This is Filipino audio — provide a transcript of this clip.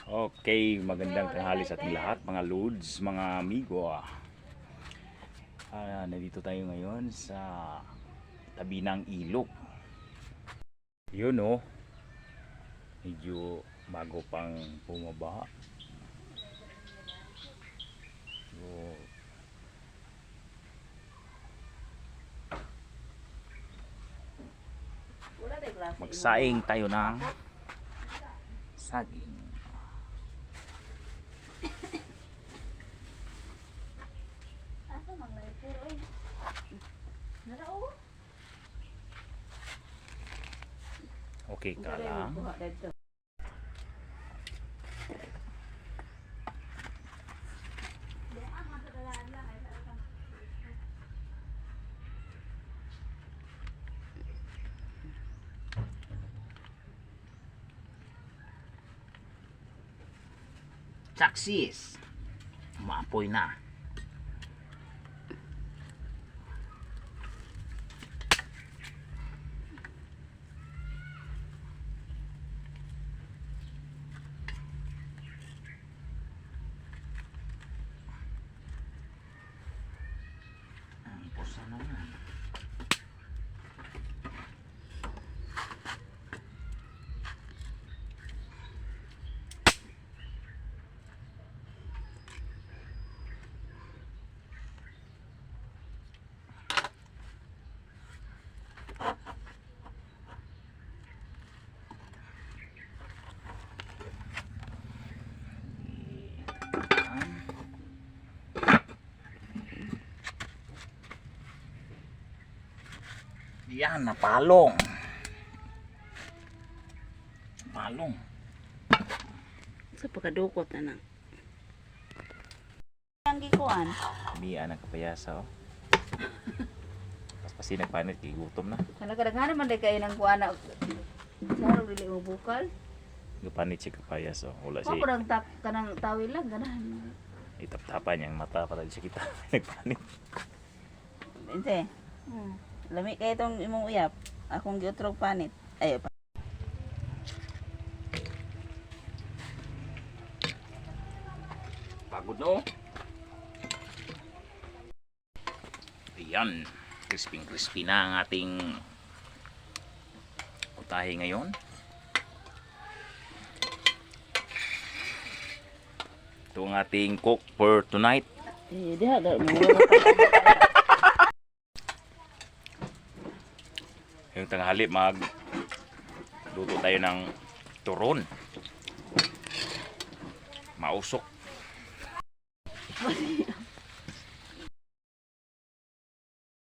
Okay, magandang tanghali sa ating lahat, mga lods, mga amigo. Nandito tayo ngayon sa tabi ng ilog. Yun oh, medyo bago pang bumaba. So, magsaing tayo ng saging. Okay ka lang. Saksis. Maapoy na. Sana na. Yan, napalong. Palong. Sa pagkadukot na nang. Ang gikuan. Biya ng kapayasa oh. Pas nagpanit, gutom na. Kadaghan naman day kay nang kuan na. Saro dili mo bukal. Gupanit si kapayas oh. Wala si Ako nang tap kanang tawil lang ganahan. itap-tapan yung mata para di siya kita. Nagpanit. Inte. Lami kay itong imong uyap. Akong giutrog panit. Ay pa. Pagod no. Ayan. Crispy na ang ating utahe ngayon. Ito ang ating cook for tonight. Diha ga mo. Yung tanghali luto tayo ng turon. Mausok.